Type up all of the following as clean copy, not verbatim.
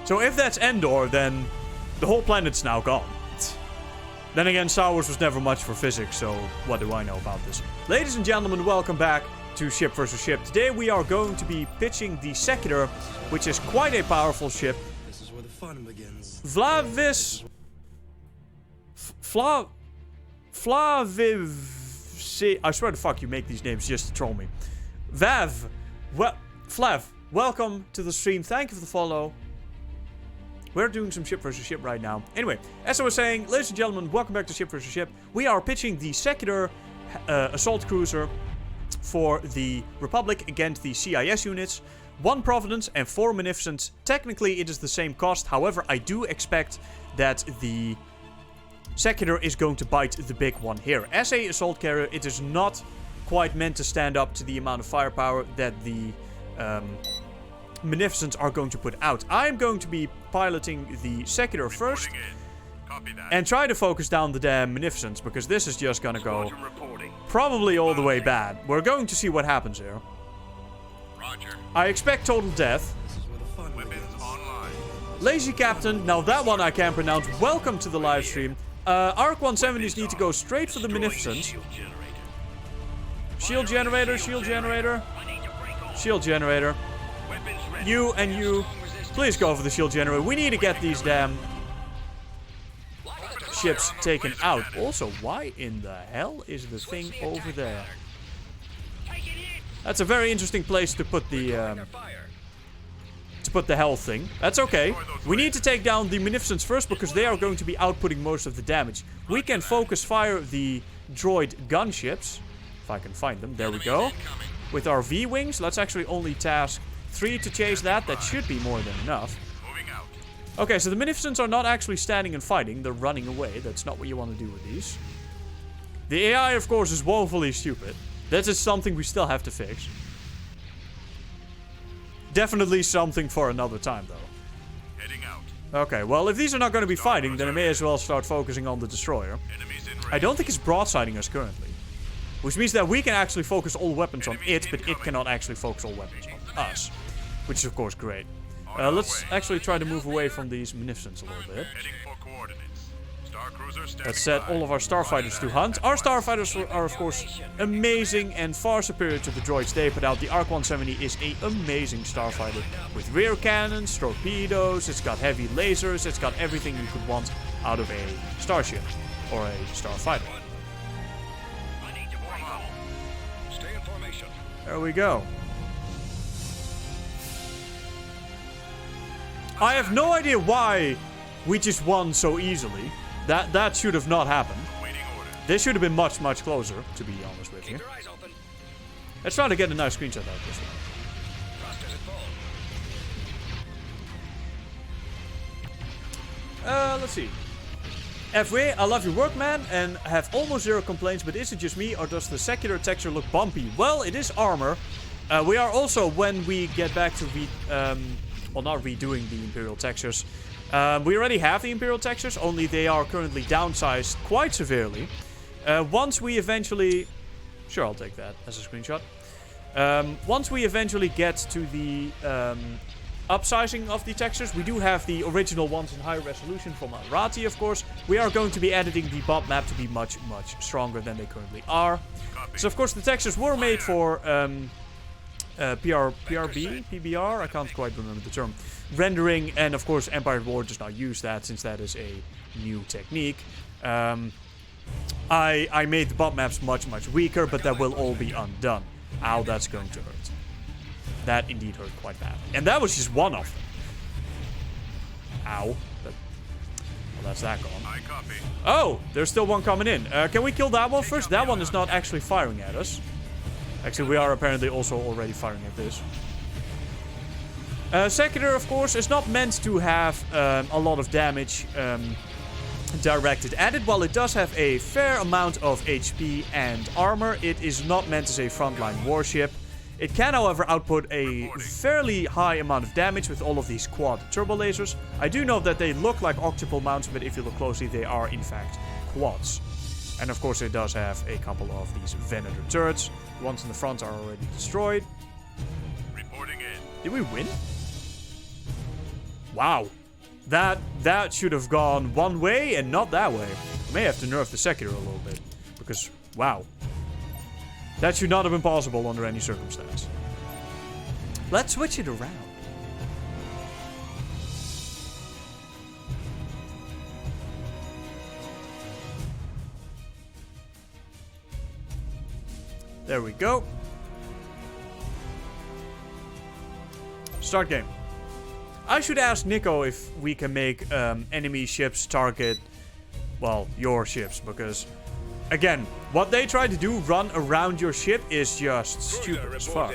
So if that's Endor, then the whole planet's now gone. Then again, Star Wars was never much for physics, so what do I know about this? Ladies and gentlemen, welcome back to Ship vs. Ship. Today we are going to be pitching the Secutor, which is quite a powerful ship. This is where the fun begins. I swear to fuck you make these names just to troll me. Flav, welcome to the stream. Thank you for the follow. We're doing some Ship vs. Ship right now. Anyway, as I was saying, ladies and gentlemen, welcome back to Ship vs. Ship. We are pitching the Secutor assault cruiser for the Republic against the CIS units. 1 Providence and 4 Munificents. Technically, it is the same cost. However, I do expect that the Secutor is going to bite the big one here. As a assault carrier, it is not quite meant to stand up to the amount of firepower that the Munificents are going to put out. I'm going to be piloting the Secutor first and try to focus down the damn Munificents, because this is just gonna go probably all the way bad. We're going to see what happens here. I expect total death. Lazy Captain, now that one I can't pronounce. Welcome to the live stream. Arc 170s need to go straight for the Munificents. Shield generator, shield generator. Shield generator. You and you, please go for the shield generator. We need to get these damn ships taken out. Also, why in the hell is the thing over there? That's a very interesting place to put the hell thing. That's okay. We need to take down the Munificents first, because they are going to be outputting most of the damage. We can focus fire the droid gunships, if I can find them. There we go. With our V-wings, let's actually only task 3 to chase that. That should be more than enough. Okay, so the Munificents are not actually standing and fighting. They're running away. That's not what you want to do with these. The AI, of course, is woefully stupid. That is something we still have to fix. Definitely something for another time, though. Heading out. Okay, well, if these are not going to be fighting, then I may as well start focusing on the destroyer. I don't think it's broadsiding us currently. Which means that we can actually focus all weapons on it, but it cannot actually focus all weapons on us. Which is, of course, great. Let's actually try to move away from these Munificents a little bit. Let's set all of our starfighters to hunt. Our starfighters are, of course, amazing and far superior to the droids they put out. The Arc 170 is an amazing starfighter with rear cannons, torpedoes, it's got heavy lasers, it's got everything you could want out of a starship or a starfighter. There we go. I have no idea why we just won so easily. That should have not happened. This should have been much, much closer, to be honest with you. Let's try to get a nice screenshot out of this one. Let's see. FW, I love your work, man, and have almost 0 complaints, but is it just me, or does the Secular texture look bumpy? Well, it is armor. We are also, when we get back to well, not redoing the Imperial textures, we already have the Imperial textures, only they are currently downsized quite severely. Once we eventually... Sure, I'll take that as a screenshot. Once we eventually get to the upsizing of the textures, we do have the original ones in higher resolution from Arati, of course. We are going to be editing the bomb map to be much, much stronger than they currently are. So, of course, the textures were made for PBR, I can't quite remember the term, rendering, and of course Empire War does not use that since that is a new technique. I made the bomb maps much, much weaker, but that will all be undone. Ow, that's going to hurt. That indeed hurt quite bad. And that was just one of them. Ow. Well, that's that gone. Oh, there's still one coming in. Can we kill that one first? That one is not actually firing at us. Actually, we are apparently also already firing at this. Secutor, of course, is not meant to have a lot of damage directed at it. While it does have a fair amount of HP and armor, it is not meant as a frontline warship. It can, however, output a fairly high amount of damage with all of these quad turbo lasers. I do know that they look like octuple mounts, but if you look closely, they are in fact quads. And of course, it does have a couple of these Venator turrets. The ones in the front are already destroyed. Reporting in. Did we win? Wow. That should have gone one way and not that way. We may have to nerf the Secutor a little bit. Because, wow. That should not have been possible under any circumstance. Let's switch it around. There we go. Start game. I should ask Nico if we can make enemy ships target, well, your ships, because, again, what they try to do, run around your ship, is just stupid as fuck.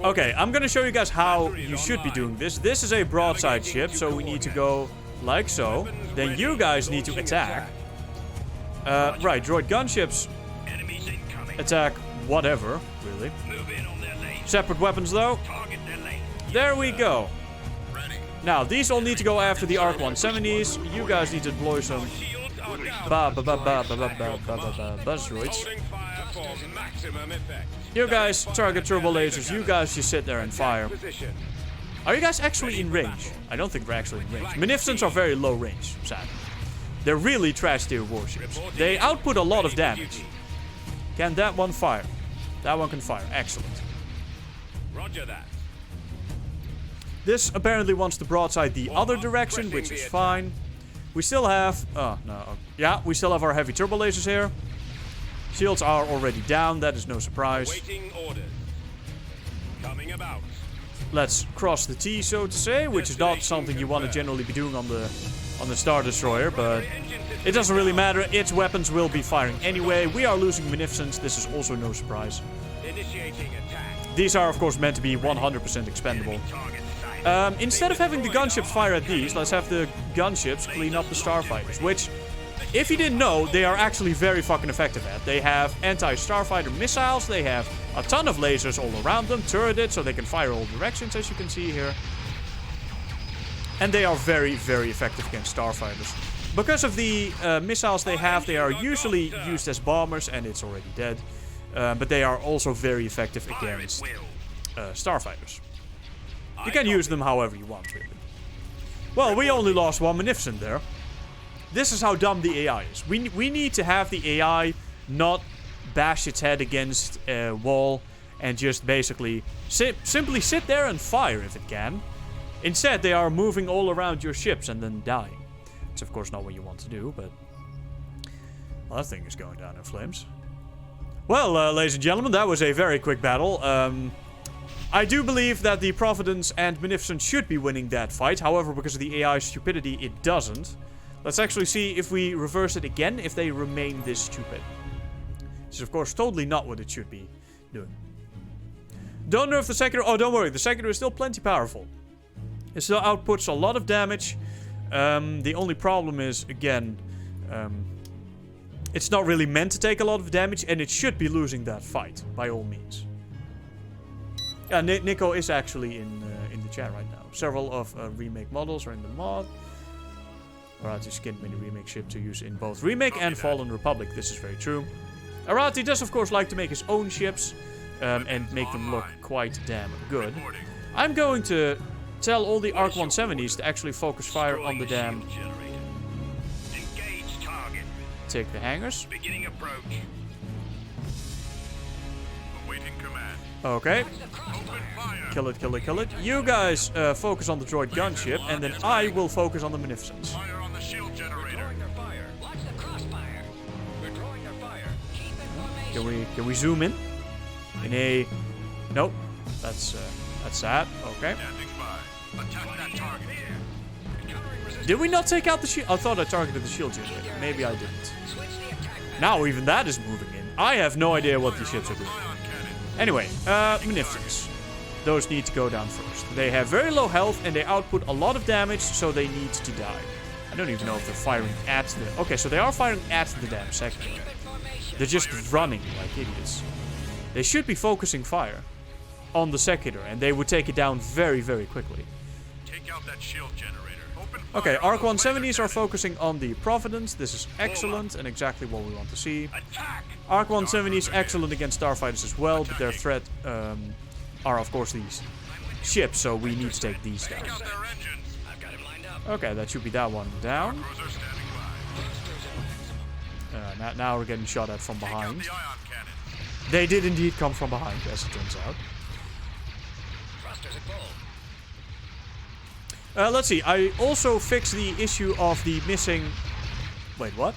Okay, I'm gonna show you guys how you should be doing this. This is a broadside ship, so we need to go like so. Then you guys need to attack. Right, droid gunships attack whatever, really. Separate weapons, though. There we go. Now, these all need to go after the Arc 170s. You guys need to deploy some buzz droids. You guys target turbo lasers. You guys just sit there and fire. Are you guys actually in range? I don't think we're actually in range. Munificents are very low range, sadly. They're really trash tier warships. They output a lot of damage. Can that one fire? That one can fire. Excellent. Roger that. This apparently wants to broadside the other direction, which is fine. We still have... Oh, no. Yeah, we still have our heavy turbo lasers here. Shields are already down. That is no surprise. Waiting orders. Coming about. Let's cross the T, so to say, which is not something you want to generally be doing on the Star Destroyer, but it doesn't really matter. Its weapons will be firing anyway. We are losing Munificents. This is also no surprise. Initiating attack. These are, of course, meant to be 100% expendable. Instead of having the gunships fire at these, let's have the gunships clean up the starfighters, which, if you didn't know, they are actually very fucking effective at. They have anti-starfighter missiles, they have a ton of lasers all around them, turreted, so they can fire all directions, as you can see here. And they are very, very effective against starfighters. Because of the missiles they have, they are usually used as bombers, and it's already dead. But they are also very effective against starfighters. You can use them however you want, really. Well, we only lost one Munificent there. This is how dumb the AI is. We need to have the AI not bash its head against a wall and just basically simply sit there and fire if it can. Instead, they are moving all around your ships and then dying. It's of course not what you want to do, but... Well, that thing is going down in flames. Well, ladies and gentlemen, that was a very quick battle. I do believe that the Providence and Munificent should be winning that fight. However, because of the AI's stupidity, it doesn't. Let's actually see if we reverse it again, if they remain this stupid. This is, of course, totally not what it should be doing. Don't nerf the Secutor. Oh, don't worry. The Secutor is still plenty powerful. It still outputs a lot of damage. The only problem is, again, it's not really meant to take a lot of damage, and it should be losing that fight, by all means. Yeah, Nico is actually in the chat right now. Several of remake models are in the mod. Arati skinned mini remake ship to use in both Remake and Fallen Republic. This is very true. Arati does, of course, like to make his own ships and make them look quite damn good. I'm going to tell all the Arc 170s to actually focus fire on the damn... Engage target. Take the hangars. Beginning approach. Awaiting command. Okay. Open fire. Kill it, kill it, kill it. You guys focus on the droid gunship, and then I will focus on the Munificents. Fire on the shield generator. Watch the crossfire. We're drawing their fire. Keep in formation. Can we zoom in? In a... Nope. That's sad. Okay. Standing by. Attack that target. Did we not take out the shield? I thought I targeted the shield generator. Maybe I didn't. Now even that is moving in. I have no idea what these ships are doing. Anyway, Munificents. Those need to go down first. They have very low health and they output a lot of damage, so they need to die. I don't even know if they're firing at the... Okay, so they are firing at the damn Secutor. They're just running like idiots. They should be focusing fire on the Secutor, and they would take it down very, very quickly. Take out that shield generator. Open fire. Okay, Arc 170s are focusing on the Providence. This is excellent and exactly what we want to see. Attack. Arc 170s excellent against starfighters as well, but their threat are of course these ships, so we need to take these Take down. out their engines. I've got him lined up. Okay, that should be that one down. Cruiser standing by. Thrusters at maximum. Now we're getting shot at from Take out behind. the ion cannon. They did indeed come from behind, as it turns out. Thrusters at full. Let's see. I also fixed the issue of the missing... Wait, what?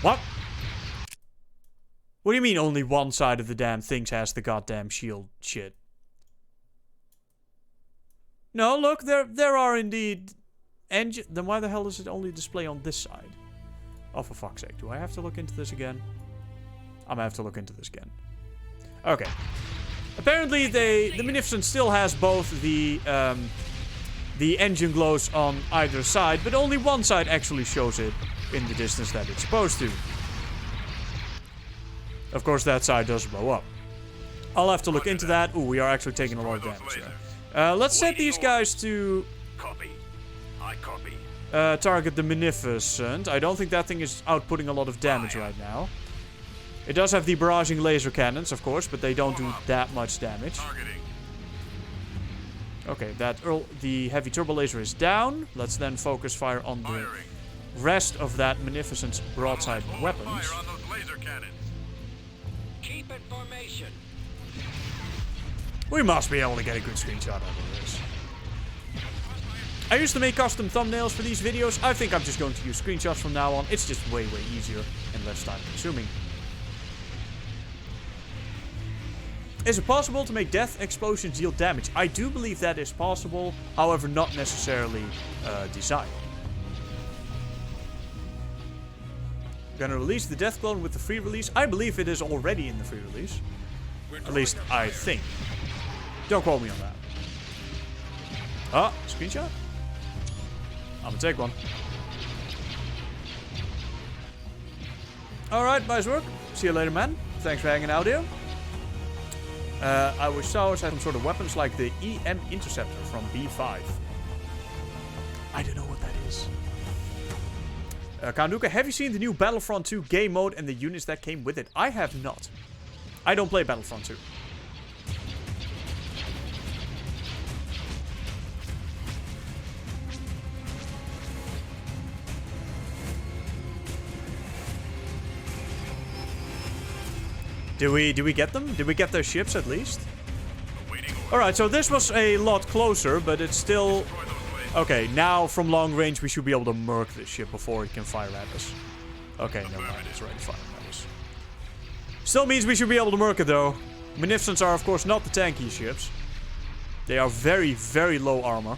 What? What do you mean only one side of the damn thing has the goddamn shield shit? No, look, there are indeed... Then why the hell does it only display on this side? Oh, for fuck's sake. Do I have to look into this again? I'm gonna have to look into this again. Okay. Apparently, the Munificent still has both the engine glows on either side, but only one side actually shows it in the distance that it's supposed to. Of course, that side does blow up. I'll have to look into that. Ooh, we are actually taking a lot of damage here. Let's set these guys to Copy. I copy. target the Munificent. I don't think that thing is outputting a lot of damage right now. It does have the barraging laser cannons, of course, but they don't do that much damage. Targeting. Okay, the heavy turbo laser is down. Let's then focus fire on the Firing. rest of that Munificent's broadside Open weapons. fire on those laser cannons. Keep in formation. We must be able to get a good screenshot out of this. I used to make custom thumbnails for these videos. I think I'm just going to use screenshots from now on. It's just way, way easier and less time consuming. Is it possible to make death explosions deal damage? I do believe that is possible, however not necessarily designed. Gonna release the death clone with the free release. I believe it is already in the free release. At least I think. Don't quote me on that. Ah, screenshot? I'm gonna take one. Alright, nice work. See you later, man. Thanks for hanging out here. I wish Towers had some sort of weapons like the EM Interceptor from B5. I don't know what that is. Kanduka, have you seen the new Battlefront 2 game mode and the units that came with it? I have not. I don't play Battlefront 2. Did we get them? Did we get their ships at least? Alright, so this was a lot closer, but it's still... Okay, now from long range we should be able to murk this ship before it can fire at us. Okay, never mind, it's already firing at us. Still means we should be able to murk it though. Munificents are of course not the tanky ships. They are very, very low armor.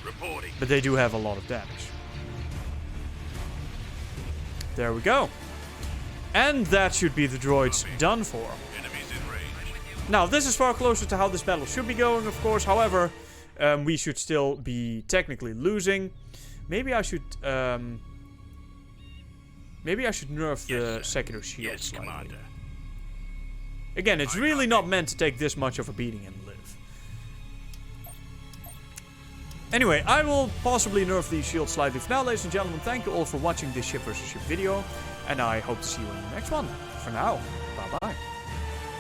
Reporting. But they do have a lot of damage. There we go. And that should be the droids done for. Enemies in range. Now, this is far closer to how this battle should be going, of course. However, we should still be technically losing. Maybe I should... maybe I should nerf the Secutor shield Yes, slightly. Commander. Again, it's really not meant to take this much of a beating and live. Anyway, I will possibly nerf these shields slightly. For now, ladies and gentlemen, thank you all for watching this ship versus ship video. And I hope to see you in the next one. For now, bye-bye.